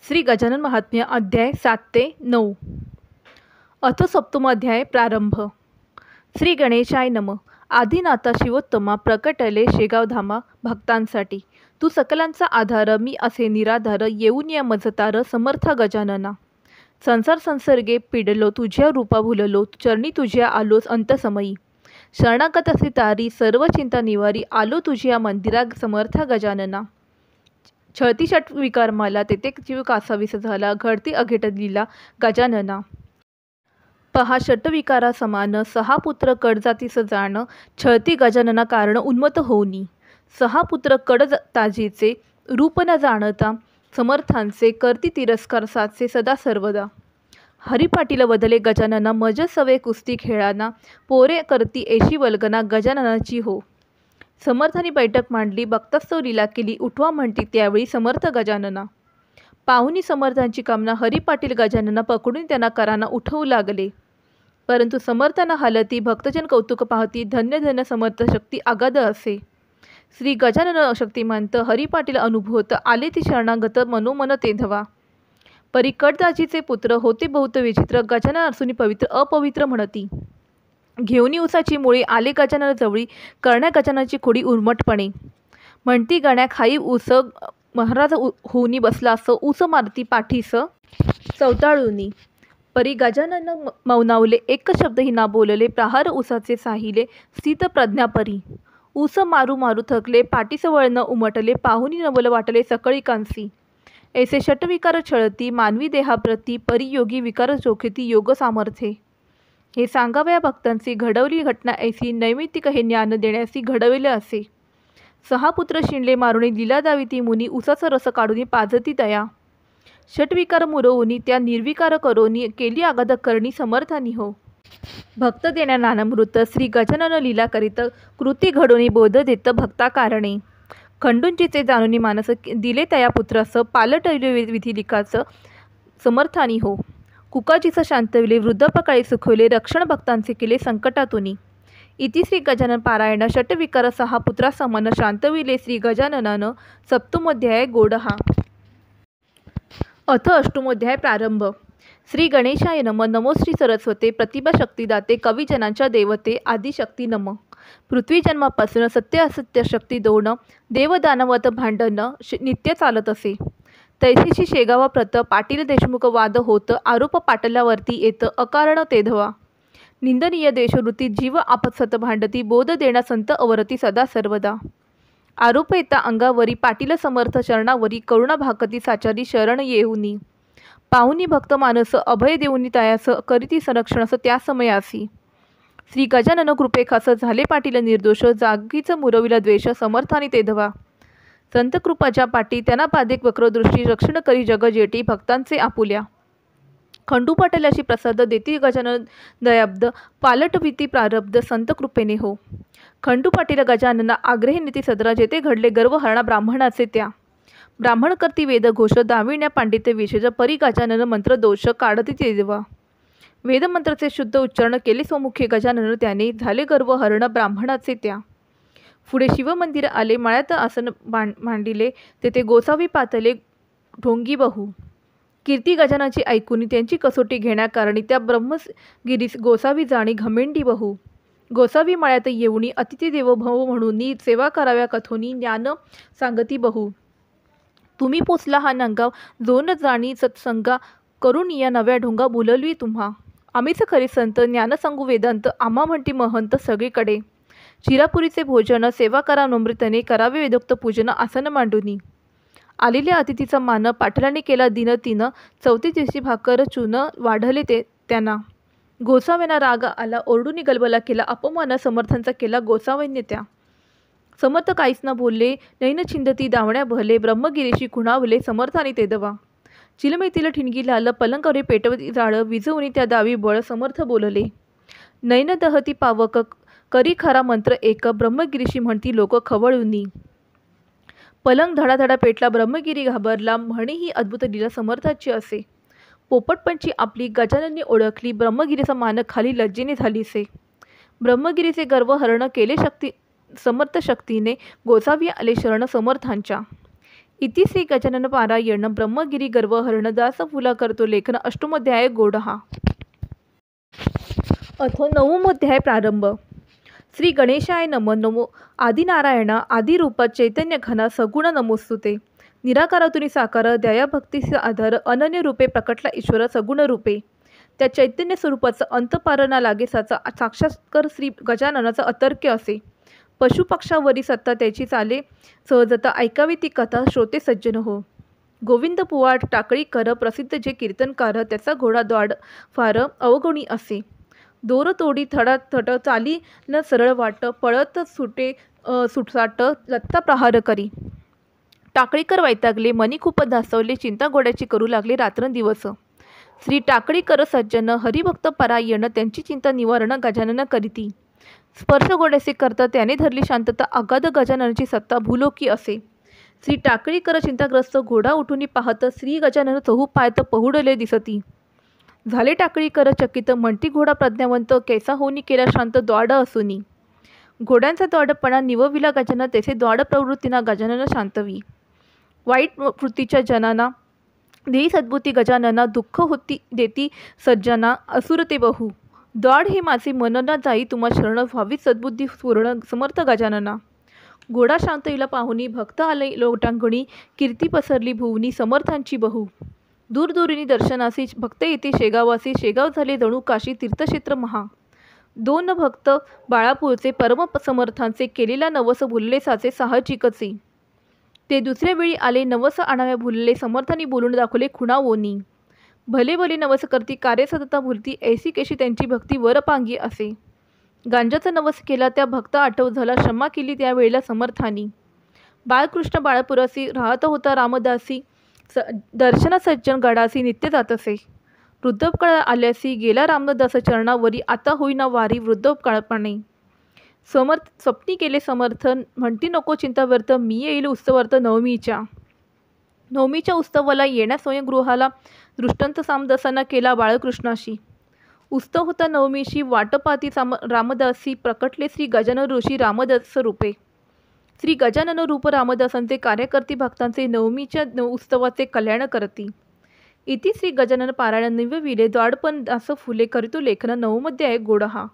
श्री गजानन महात्म्य अध्याय 7 ते 9। अथ सप्तमाध्याय प्रारंभ। श्री गणेशाय नम। आदिनाथा शिवोत्तमा प्रकटले शेगाव धामा भक्तांसाठी। तू सकलांचा आधार, मी असे निराधार, येऊन या मजतार समर्थ गजानना। संसार संसर्गे पिडलो, तुझ्या रूपा भुललो, चरणी तुझ्या आलोस अंतसमयी। शरणागत असे तारी, सर्व चिंता निवारी, आलो तुझ्या मंदिरा समर्थ गजानना। छळती षट विकार मला, तेथे जीव कासावीस झाला, घडती अघेट लीला गजानना। पहा षटविकारा समान, सहा पुत्र कडजातीस जाण, छळती गजानना कारण उन्मत होऊनी। सहा पुत्र कड ताजीचे, रूप न जाणता, समर्थांचे करती तिरस्कार साचे सदा सर्वदा। हरिपाटील वदले गजानना, मज सवे कुस्ती खेळाना, पोरे करती एशी वल्गना गजाननाची हो। समर्थांनी बैठक मांडली, बघतास्तव लीला केली, उठवा म्हणती त्यावेळी समर्थ गजानना। पाहुनी समर्थांची कामना, हरिपाटील गजानना पकडून त्यांना कराना उठवू लागले। परंतु समर्थांना हालती, भक्तजन कौतुक पाहती, धन्य धन्य समर्थ शक्ती अगाध असे। श्री गजानन शक्तिमंत, हरिपाटील अनुभूत, आले ती शरणागत मनोमन ते धवा। परी कडदाजीचे पुत्र होते बहुत विचित्र, गजानन असूनी पवित्र अपवित्र म्हणती। घेऊनी उसाची मुळी आले गजानन जवळी, करण्या गजाननाची खोडी उर्मटपणे। म्हणती गण्या खाई ऊस, महाराज होऊनी बसला असं, ऊस मारती पाठीस चवताळूनी। परी गजानन मौनावले, एक शब्दही ना बोलले, प्रहार ऊसाचे साहिले, स्थित प्रज्ञा परी। ऊस मारू मारू थकले, पाठीस वळण उमटले, पाहुनी नवल वाटले सकळी कांसी। ऐसे षटविकार छळती, मानवी देहाप्रती, परी योगी विकार जोखती योग सामर्थ्ये। हे सांगावया भक्तांची, घडवली घटना ऐसी, नैमित्तिक हे ज्ञान देण्यासी घडविले असे। सहा पुत्र शिणले मारुणी, लीला दाविती मुनी, उसाचा रस काढूनी पाजती दया। षटविकार मुरवूनी, त्या निर्विकार करोनी, केली आगाध करणी समर्थानी हो। भक्त देण्या नानामृत, श्री गजानन लीला करीत, कृती घडोनी बोध देत भक्ता कारणे। खंडूंचीचे जाणूनी मानस, दिले तया पुत्रास, पालटविले विधी लिखाच समर्थानी हो। कुकाजीस शांतविले, वृद्धापकाळी सुखविले, रक्षण भक्तांचे केले संकटातुनी। इति श्री गजानन पारायण षटविकार सहा पुत्रा समान, शांतविले श्री गजाननान। सप्तमोध्याय गोडहा। अथ अष्टमोध्याय प्रारंभ। श्री गणेशाय नम। नमो श्री सरस्वते, प्रतिभा शक्तिदाते, कविजनांच्या देवते, आदिशक्ती नम। पृथ्वी जन्मापासून सत्य असत्य शक्ती दोन, देवदानवत भांडण नित्य चालत असे। तैसीशी शेगावा प्रत, पाटील देशमुख वाद होत, आरोप पाटलावरती येत, अकारण ते धवा। निंदनीय देशवृत्ती, जीव आपत्सत भांडती, बोध देणा संत अवरती सदा सर्वदा। आरोप येता अंगावरी, पाटील समर्थ शरणावरी, करुणा भाकती साचारी शरण येऊनी। पाहुनी भक्त मानस, अभय देऊनी तयास, करीती संरक्षणस त्या समयासी। श्री गजानन कृपेखास, झाले पाटील निर्दोष, जागीच मुरविला द्वेष, समर्थानी ते धवा। संत कृपाच्या पाटी, त्यांना पादेक वक्रदृष्टी, रक्षण करी जग जेटी, भक्तांचे आपुल्या। खंडू पाटलाशी प्रसाद, देती गजानन दयाब्द, पालटविती प्रारब्ध संत कृपेने हो। खंडू पाटील गजानना, आग्रही नीती सदरा, जेथे घडले गर्व हरणा ब्राह्मणाचे त्या। ब्राह्मण करती वेद घोष, दाविण्या पांडित्य विशेष, परी गजानन मंत्र दोष काढती ते देवा। वेदमंत्राचे शुद्ध उच्चारण केले स्वमुखे गजानन, त्याने झाले गर्व हरण ब्राह्मणाचे त्या। पुढे शिवमंदिर आले, माळ्यात आसन मांडिले, तेथे गोसावी पातले ढोंगी बहु। कीर्ती गजानाची ऐकून त्यांची कसोटी घेण्याकारणी, त्या ब्रह्मगिरीस गोसावी जाणी घमेंडी बहु। गोसावी माळ्यात येऊनी, अतिथी देवो भव म्हणून सेवा कराव्या कथोनी, ज्ञान सांगती बहु। तुम्ही पोचला हा नंगाव, जोन जाणी सत्संगा, करून या नव्या ढोंगा बोलवली तुम्हा। आम्हीच खरे संत, ज्ञान सांगू वेदांत, आम्हा म्हणती महंत सगळीकडे। चिरापुरीचे भोजन, सेवा करा नम्रतेने, करावे वेदोक्त पूजन आसन मांडूनी। आलेल्या अतिथीचा मान, पाटलांनी केला दिन तीन, चौथी दिवशी भाकर चून वाढले ते त्यांना। गोसाव्यांना राग आला, ओरडूनी गलबला केला, अपमान समर्थांचा केला गोसाव्यांनी त्या। समर्थ काहीच न बोलले, नैन छिंदती दावण्या बहले, ब्रह्मगिरीशी खुणावले समर्थानी ते दवा। चिलमेतील ठिणगी लाल, पलंगावरी पेटवती जाळ, विझवून त्या दावी बळ, समर्थ बोलले। नैन दहती पावक, करी खरा मंत्र एक, ब्रह्मगिरीशी म्हणती लोक खवळूनी। पलंग धडाधडा पेटला, ब्रह्मगिरी घाबरला, म्हणे ही अद्भुत लीला समर्थाची असे। पोपटपंची आपली गजाननने ओळखली, ब्रह्मगिरीचा मान खाली लज्जेने झालीसे। ब्रह्मगिरीचे गर्व हरण केले समर्थ शक्तीने, गोसावी आले शरण समर्थांच्या। इति श्री गजानन पारायण ब्रह्मगिरी गर्वहरण दास फुला करतो लेखन अष्टमोध्याय गोडहा. अथ नवमोध्याय प्रारंभ. श्री गणेशाय नमो. नमो आदिनारायणा आदिरूपात चैतन्य घना सगुण नमोस्तुते. निराकारातून साकार दयाभक्तीचे आधार अनन्य रूपे प्रकटला ईश्वर सगुण रूपे. त्या चैतन्य स्वरूपाचा अंत पार ना लागेसाचा साक्षात्कार श्री गजाननाचा अतर्क्य असे. पशुपक्षावरी सत्ता त्याची चाले सहजता ऐकावी ती कथा श्रोते सज्जन हो. गोविंद पुवाड टाकळी कर प्रसिद्ध जे कीर्तनकार त्याचा घोडा द्वाड फार अवगुणी असे. दोर तोडी थडा थट चाली न सरळ वाट पळत सुटे सुटसाट लत्ता प्रहार करी. टाकळीकर वैतागले मनी खूप धासवले चिंता घोड्याची करू लागले रात्रंदिवस. श्री टाकळीकर सज्जन हरिभक्त परायण त्यांची चिंता निवारण गजानन करीती. स्पर्श घोड्याचे करता त्याने धरली शांतता अगाध गजाननाची सत्ता भूलोकी असे. श्री टाकळीकर चिंताग्रस्त घोडा उठून पाहत श्री गजानन चहूपायत पहुडले दिसती. झाले टाकळीकर चकित म्हणती घोडा प्रज्ञावंत कैसा होनी केला शांत द्वाड असुनी. घोड्यांचा द्वाडपणा निवविला गजानन तेथे द्वाड प्रवृत्तीना गजानन शांतवी. वाईट वृत्तीच्या जनांना देई सद्बुती गजानना दुःख होती देती सज्जना असुर ते बहु. द्वाड हे माझे मन न जाई तुम्हा शरण व्हावी सद्बुद्धी पूर्ण समर्थ गजानना. घोडा शांत इला पाहुनी भक्त आले लोटांगणी कीर्ती पसरली भुवनी समर्थांची बहु. दूरदूरिनी दर्शनासी भक्त येते शेगावासी शेगाव झाले जणू काशी तीर्थक्षेत्र महा. दोन भक्त बाळापूरचे परम समर्थांचे केलेला नवस भुलले साचे साहजिकचे. ते दुसऱ्या वेळी आले नवस आणाव्या भुलले समर्थांनी बोलून दाखवले खुणावोनी. भले भले नवस करती कार्य सतता भुलती ऐसी केशी त्यांची भक्ती वरपांगी असे. गांजाचा नवस केला त्या भक्त आठव झाला क्षमा केली त्यावेळेला समर्थांनी. बाळकृष्ण बाळापुरासी राहत होता रामदासी दर्शन सज्जन गडासी नित्य जात असे. वृद्धकाळ आल्यासी गेला रामदास चरणावरी आता होईना वारी वृद्धकाळपणे. स्वप्नी केले समर्थन म्हणती नको चिंता व्यर्थ मी येईल उत्सवार्थ नवमीच्या. नवमीच्या उत्सवाला येण्या स्वयंगृहाला दृष्टांत सामदासांना केला बाळकृष्णाशी. उत्सव होता नवमीशी वाटपाती रामदासी प्रकटले श्री गजानन ऋषी रामदास रूपे. श्री गजानन रूप रामदासांचे कार्यकर्ती भक्तांचे नवमीच्या उत्सवाचे कल्याण करती. इति श्री गजानन पारायण निवविले द्वाडपण दास फुले करितो लेखन नवमोध्याय गोडहा.